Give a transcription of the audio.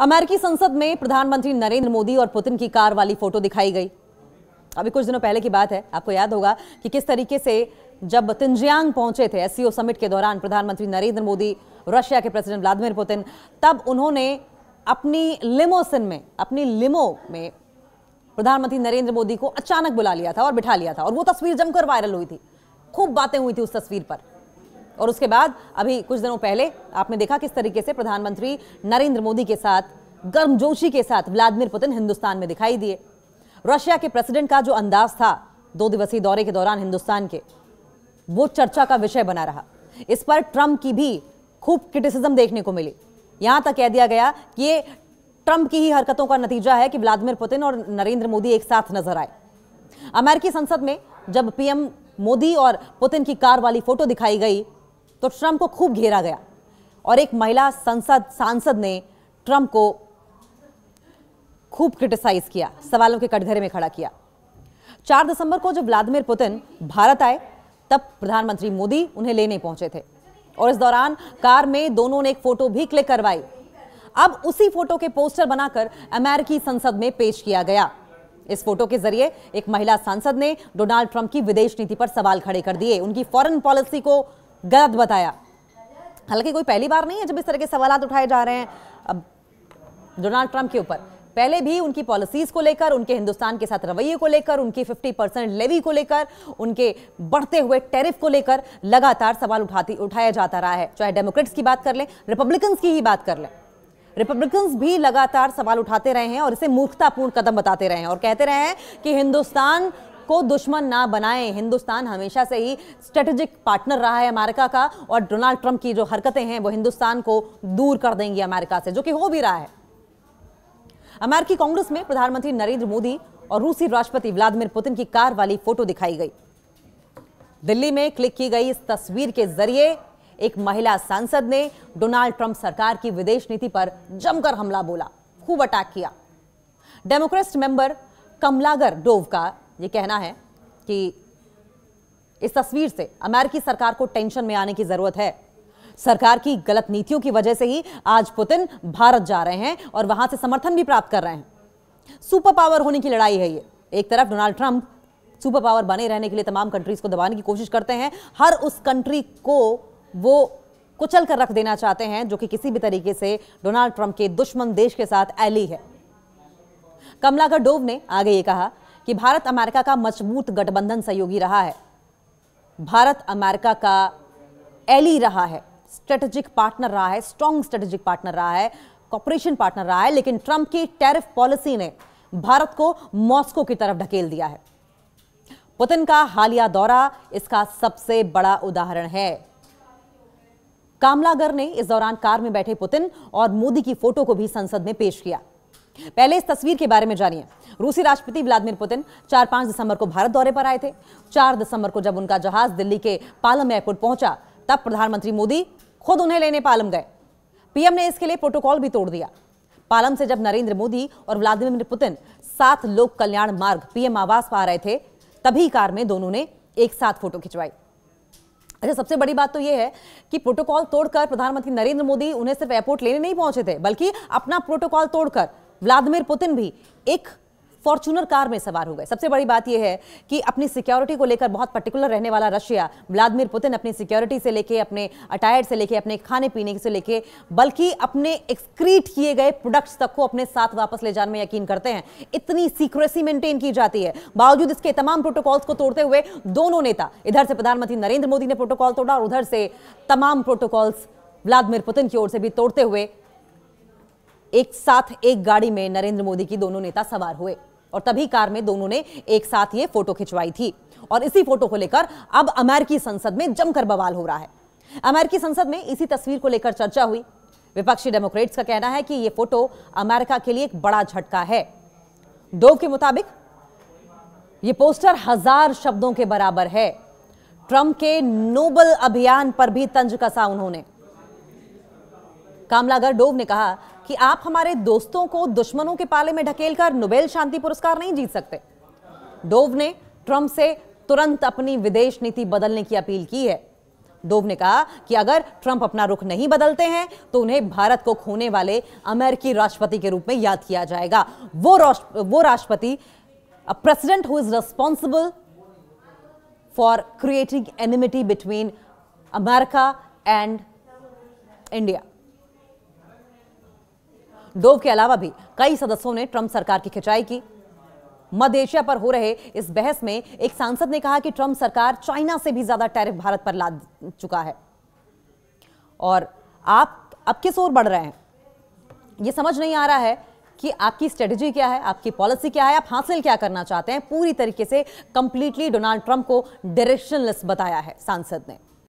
अमेरिकी संसद में प्रधानमंत्री नरेंद्र मोदी और पुतिन की कार वाली फोटो दिखाई गई। अभी कुछ दिनों पहले की बात है, आपको याद होगा कि किस तरीके से जब तिनजियांग पहुंचे थे एससीओ समिट के दौरान प्रधानमंत्री नरेंद्र मोदी, रशिया के प्रेसिडेंट व्लादिमीर पुतिन, तब उन्होंने अपनी लिमो में प्रधानमंत्री नरेंद्र मोदी को अचानक बुला लिया था और बिठा लिया था और वो तस्वीर जमकर वायरल हुई थी। खूब बातें हुई थी उस तस्वीर पर। और उसके बाद अभी कुछ दिनों पहले आपने देखा किस तरीके से प्रधानमंत्री नरेंद्र मोदी के साथ गर्मजोशी के साथ व्लादिमीर पुतिन हिंदुस्तान में दिखाई दिए। रशिया के प्रेसिडेंट का जो अंदाज था 2 दिवसीय दौरे के दौरान हिंदुस्तान के, वो चर्चा का विषय बना रहा। इस पर ट्रंप की भी खूब क्रिटिसिज्म देखने को मिली। यहां तक कह दिया गया कि ये ट्रंप की ही हरकतों का नतीजा है कि व्लादिमीर पुतिन और नरेंद्र मोदी एक साथ नजर आए। अमेरिकी संसद में जब पीएम मोदी और पुतिन की कार वाली फोटो दिखाई गई तो ट्रंप को खूब घेरा गया और एक महिला सांसद ने ट्रंप को खूब क्रिटिसाइज किया, सवालों के कटघरे में खड़ा किया। 4 दिसंबर को जब व्लादिमीर पुतिन भारत आए तब प्रधानमंत्री मोदी उन्हें लेने पहुंचे थे और इस दौरान कार में दोनों ने एक फोटो भी क्लिक करवाई। अब उसी फोटो के पोस्टर बनाकर अमेरिकी संसद में पेश किया गया। इस फोटो के जरिए एक महिला सांसद ने डोनाल्ड ट्रंप की विदेश नीति पर सवाल खड़े कर दिए, उनकी फॉरेन पॉलिसी को गलत बताया। हालांकि कोई पहली बार नहीं है जब इस तरह के सवाल उठाए जा रहे हैं अब डोनाल्ड ट्रंप के ऊपर। पहले भी उनकी पॉलिसीज को लेकर, उनके हिंदुस्तान के साथ रवैये को लेकर, उनके 50% लेवी को लेकर, उनके बढ़ते हुए टैरिफ को लेकर लगातार सवाल उठाया जाता रहा है। चाहे डेमोक्रेट्स की बात कर लें, रिपब्लिकन्स की ही बात कर लें, रिपब्लिकन्स भी लगातार सवाल उठाते रहे हैं और इसे मूर्खतापूर्ण कदम बताते रहे हैं और कहते रहे हैं कि हिंदुस्तान को दुश्मन ना बनाएं। हिंदुस्तान हमेशा से ही स्ट्रेटेजिक पार्टनर रहा है अमेरिका का और डोनाल्ड ट्रंप की जो हरकतें हैं वो हिंदुस्तान को दूर कर देंगी अमेरिका से, जो कि हो भी रहा है। अमेरिकी कांग्रेस में प्रधानमंत्री नरेंद्र मोदी और रूसी राष्ट्रपति व्लादिमीर पुतिन की कार वाली फोटो दिखाई गई। दिल्ली में क्लिक की गई इस तस्वीर के जरिए एक महिला सांसद ने डोनाल्ड ट्रंप सरकार की विदेश नीति पर जमकर हमला बोला, खूब अटैक किया। डेमोक्रेट मेंबर कमलागर डोव का यह कहना है कि इस तस्वीर से अमेरिकी सरकार को टेंशन में आने की जरूरत है। सरकार की गलत नीतियों की वजह से ही आज पुतिन भारत जा रहे हैं और वहां से समर्थन भी प्राप्त कर रहे हैं। सुपर पावर होने की लड़ाई है ये। एक तरफ डोनाल्ड ट्रंप सुपर पावर बने रहने के लिए तमाम कंट्रीज को दबाने की कोशिश करते हैं, हर उस कंट्री को वो कुचल कर रख देना चाहते हैं जो कि किसी भी तरीके से डोनाल्ड ट्रंप के दुश्मन देश के साथ एली है। कमलागर डोव ने आगे ये कहा कि भारत अमेरिका का मजबूत गठबंधन सहयोगी रहा है, भारत अमेरिका का एली रहा है, स्ट्रेटेजिक पार्टनर रहा है, स्ट्रॉन्ग स्ट्रेटेजिक पार्टनर रहा है, कॉपरेशन पार्टनर रहा है। लेकिन ट्रंप की टैरिफ पॉलिसी ने भारत को मॉस्को की तरफ ढकेल दिया है। पुतिन का हालिया दौरा इसका सबसे बड़ा उदाहरण है। कामलागर ने इस दौरान कार में बैठे पुतिन और मोदी की फोटो को भी संसद में पेश किया। पहले इस तस्वीर के बारे में जानिए। रूसी राष्ट्रपति व्लादिमीर पुतिन 4-5 दिसंबर को भारत दौरे पर आए थे। 4 दिसंबर को जब उनका जहाज दिल्ली के पालम एयरपोर्ट पहुंचा तब प्रधानमंत्री मोदी खुद उन्हें लेने पालम गए। पीएम ने इसके लिए प्रोटोकॉल भी तोड़ दिया। पालम से जब नरेंद्र मोदी और व्लादिमीर पुतिन 7 लोक कल्याण मार्ग पीएम आवास पर आ रहे थे तभी कार में दोनों ने एक साथ फोटो खिंचवाई। अच्छा, सबसे बड़ी बात तो यह है कि प्रोटोकॉल तोड़कर प्रधानमंत्री नरेंद्र मोदी उन्हें सिर्फ एयरपोर्ट लेने नहीं पहुंचे थे, बल्कि अपना प्रोटोकॉल तोड़कर व्लादिमीर पुतिन भी एक फॉर्च्यूनर कार में सवार हो गए। सबसे बड़ी बात यह है कि अपनी सिक्योरिटी को लेकर बहुत पर्टिकुलर रहने वाला रशिया, व्लादिमीर पुतिन अपनी सिक्योरिटी से लेके, अपने अटायर से लेके, अपने खाने पीने से लेके, बल्कि अपने एक्सक्रीट किए गए प्रोडक्ट्स तक को अपने साथ वापस ले जाने में यकीन करते हैं। इतनी सीक्रेसी मेंटेन की जाती है। बावजूद इसके तमाम प्रोटोकॉल्स को तोड़ते हुए दोनों नेता, इधर से प्रधानमंत्री नरेंद्र मोदी ने प्रोटोकॉल तोड़ा और उधर से तमाम प्रोटोकॉल्स व्लादिमीर पुतिन की ओर से भी तोड़ते हुए एक साथ एक गाड़ी में नरेंद्र मोदी की दोनों नेता सवार हुए और तभी कार में दोनों ने एक साथ ये फोटो खिंचवाई थी। और इसी फोटो को लेकर अब अमेरिकी संसद में जमकर बवाल हो रहा है। अमेरिकी संसद में इसी तस्वीर को लेकर चर्चा हुई। विपक्षी डेमोक्रेट्स का कहना है कि यह फोटो अमेरिका के लिए एक बड़ा झटका है। डोव के मुताबिक यह पोस्टर 1000 शब्दों के बराबर है। ट्रंप के नोबल अभियान पर भी तंज कसा उन्होंने। कामलागर डोव ने कहा कि आप हमारे दोस्तों को दुश्मनों के पाले में ढकेलकर नोबेल शांति पुरस्कार नहीं जीत सकते। डोव ने ट्रंप से तुरंत अपनी विदेश नीति बदलने की अपील की है। डोव ने कहा कि अगर ट्रंप अपना रुख नहीं बदलते हैं तो उन्हें भारत को खोने वाले अमेरिकी राष्ट्रपति के रूप में याद किया जाएगा। वो राष्ट्रपति, a president who is responsible for creating enmity between America and India. डोव के अलावा भी कई सदस्यों ने ट्रंप सरकार की खिंचाई की। मध्य एशिया पर हो रहे इस बहस में एक सांसद ने कहा कि ट्रंप सरकार चाइना से भी ज्यादा टैरिफ भारत पर लाद चुका है और आप अब किस ओर बढ़ रहे हैं, यह समझ नहीं आ रहा है कि आपकी स्ट्रेटेजी क्या है, आपकी पॉलिसी क्या है, आप हासिल क्या करना चाहते हैं। पूरी तरीके से कंप्लीटली डोनाल्ड ट्रंप को डायरेक्शनलेस बताया है सांसद ने।